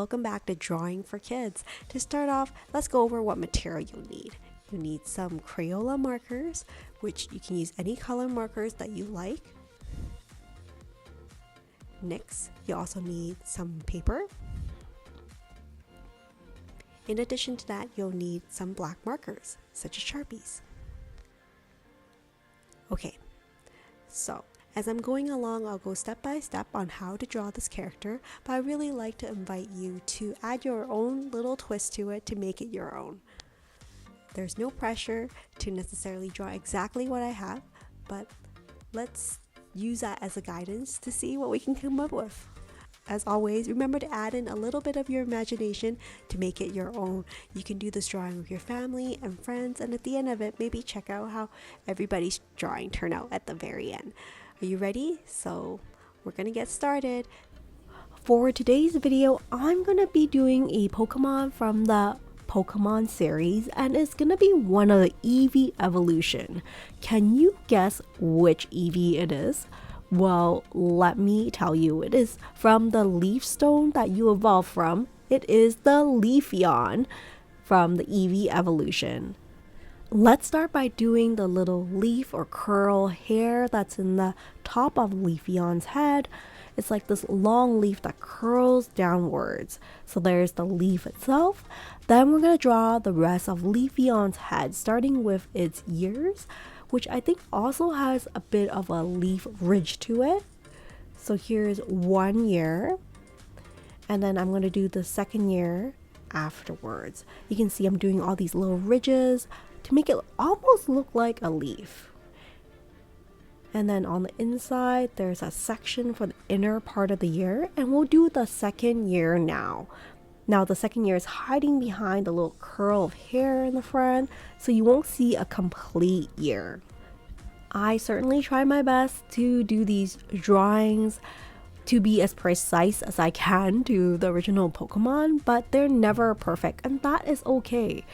welcome back to Drawing for Kids. To start off, let's go over what material you'll need. You need some Crayola markers, which you can use any color markers that you like. Next, you also need some paper. In addition to that, you'll need some black markers, such as Sharpies. Okay, so as I'm going along, I'll go step by step on how to draw this character, but I really like to invite you to add your own little twist to it to make it your own. There's no pressure to necessarily draw exactly what I have, but let's use that as a guidance to see what we can come up with. As always, remember to add in a little bit of your imagination to make it your own. You can do this drawing with your family and friends, and at the end of it, maybe check out how everybody's drawing turned out at the very end. Are you ready? So we're gonna get started. For today's video, I'm gonna be doing a Pokemon from the Pokemon series, and it's gonna be one of the EEVEE evolution. Can you guess which EEVEE it is? Well, let me tell you, it is from the leaf stone that you evolve from. It is the LEAFEON from the EEVEE evolution. Let's start by doing the little leaf or curl hair that's in the top of LEAFEON's head. It's like this long leaf that curls downwards. So there's the leaf itself. Then we're going to draw the rest of LEAFEON's head, starting with its ears, which I think also has a bit of a leaf ridge to it. So here's one ear, and then I'm going to do the second ear afterwards. You can see I'm doing all these little ridges to make it almost look like a leaf. And then on the inside, there's a section for the inner part of the ear, and we'll do the second ear now. Now the second ear is hiding behind a little curl of hair in the front, so you won't see a complete ear. I certainly try my best to do these drawings to be as precise as I can to the original Pokemon, but they're never perfect, and that is okay.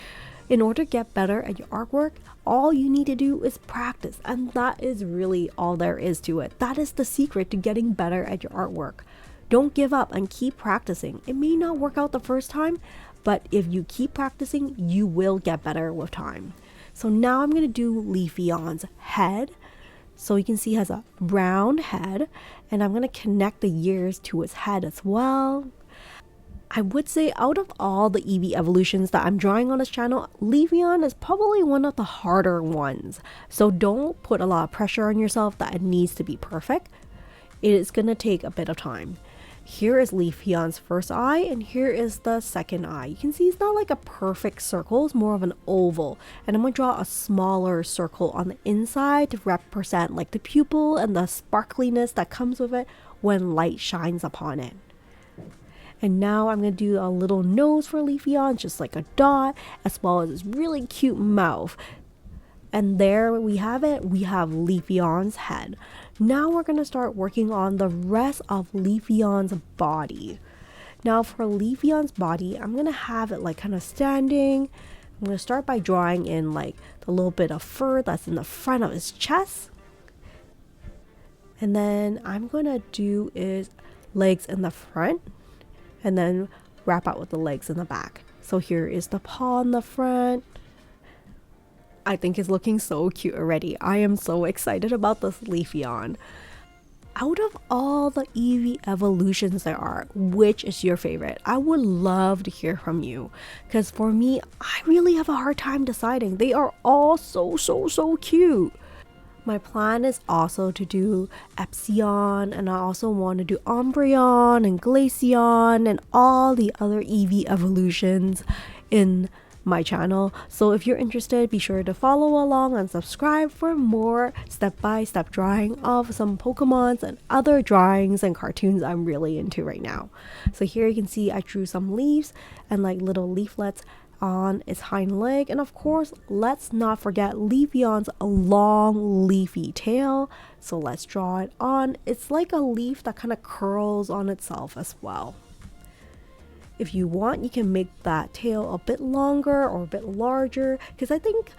In order to get better at your artwork, all you need to do is practice, and that is really all there is to it. That is the secret to getting better at your artwork. Don't give up and keep practicing. It may not work out the first time, but if you keep practicing, you will get better with time. So now I'm going to do LEAFEON's head. So you can see he has a round head, and I'm going to connect the ears to his head as well. I would say out of all the EEVEE evolutions that I'm drawing on this channel, LEAFEON is probably one of the harder ones. So don't put a lot of pressure on yourself that it needs to be perfect. It is going to take a bit of time. Here is LEAFEON's first eye, and here is the second eye. You can see it's not like a perfect circle, it's more of an oval. And I'm going to draw a smaller circle on the inside to represent like the pupil and the sparkliness that comes with it when light shines upon it. And now I'm going to do a little nose for LEAFEON, just like a dot, as well as this really cute mouth. And there we have it. We have LEAFEON's head. Now we're going to start working on the rest of LEAFEON's body. Now for LEAFEON's body, I'm going to have it like kind of standing. I'm going to start by drawing in like the little bit of fur that's in the front of his chest. And then I'm going to do is legs in the front, and then wrap out with the legs in the back. So here is the paw in the front. I think it's looking so cute already. I am so excited about this LEAFEON. Out of all the EEVEE evolutions there are, which is your favorite? I would love to hear from you, because for me, I really have a hard time deciding. They are all so cute. My plan is also to do Epsilon, and I also want to do Umbreon and Glaceon and all the other EEVEE evolutions in my channel. So if you're interested, be sure to follow along and subscribe for more step-by-step drawing of some Pokemons and other drawings and cartoons I'm really into right now. So here you can see I drew some leaves and like little leaflets on its hind leg, and of course let's not forget LEAFEON's long leafy tail. So let's draw it on. It's like a leaf that kind of curls on itself as well. If you want, you can make that tail a bit longer or a bit larger, because I think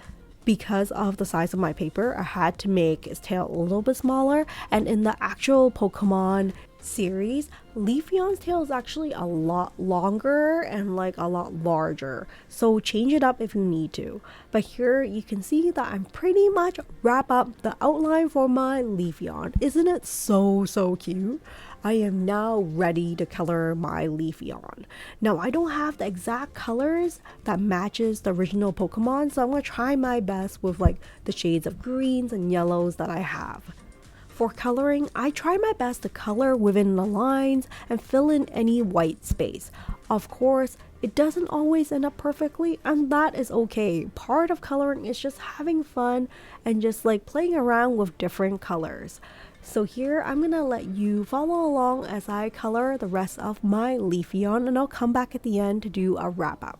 because of the size of my paper, I had to make its tail a little bit smaller, and in the actual Pokemon series, LEAFEON's tail is actually a lot longer and like a lot larger, so change it up if you need to. But here you can see that I'm pretty much wrap up the outline for my LEAFEON. Isn't it so cute? I am now ready to color my LEAFEON. Now I don't have the exact colors that matches the original Pokemon, so I'm gonna try my best with like the shades of greens and yellows that I have. For coloring, I try my best to color within the lines and fill in any white space. Of course, it doesn't always end up perfectly, and that is okay. Part of coloring is just having fun and just like playing around with different colors. So here I'm gonna let you follow along as I color the rest of my LEAFEON, and I'll come back at the end to do a wrap up.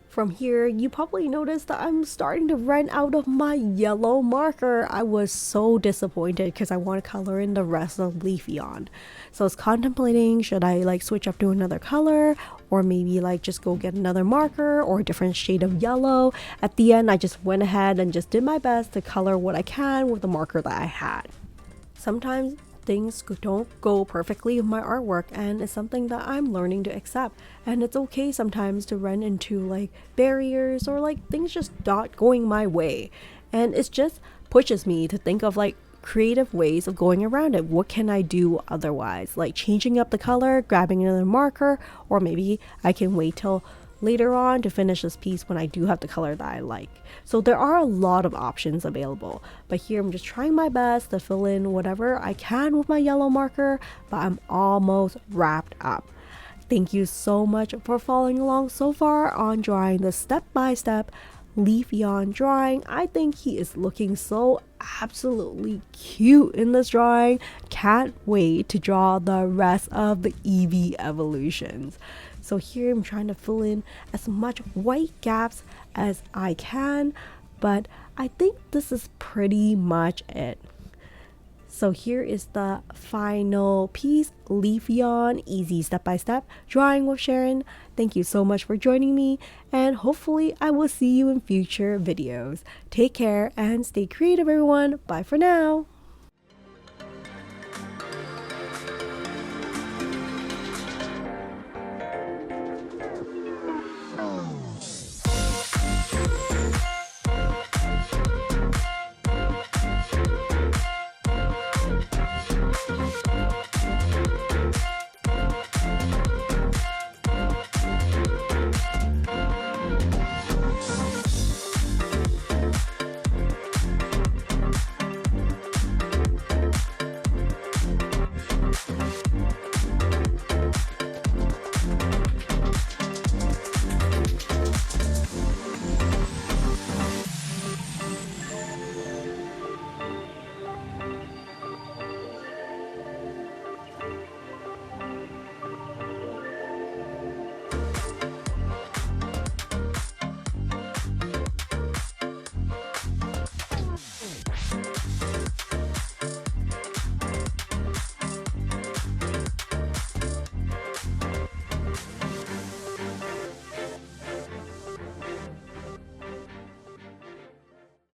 From here, you probably noticed that I'm starting to run out of my yellow marker. I was so disappointed because I want to color in the rest of LEAFEON. So I was contemplating, should I like switch up to another color, or maybe like just go get another marker or a different shade of yellow. At the end, I just went ahead and just did my best to color what I can with the marker that I had. Sometimes things don't go perfectly with my artwork, and it's something that I'm learning to accept, and it's okay sometimes to run into like barriers or like things just not going my way, and it just pushes me to think of like creative ways of going around it. What can I do otherwise, like changing up the color, grabbing another marker, or maybe I can wait till later on to finish this piece when I do have the color that I like. So there are a lot of options available, but here I'm just trying my best to fill in whatever I can with my yellow marker, but I'm almost wrapped up. Thank you so much for following along so far on drawing the step-by-step LEAFEON drawing. I think he is looking so absolutely cute in this drawing. Can't wait to draw the rest of the EEVEE evolutions. So here I'm trying to fill in as much white gaps as I can, but I think this is pretty much it. So here is the final piece, LEAFEON, easy step-by-step drawing with Sharon. Thank you so much for joining me, and hopefully I will see you in future videos. Take care and stay creative, everyone. Bye for now.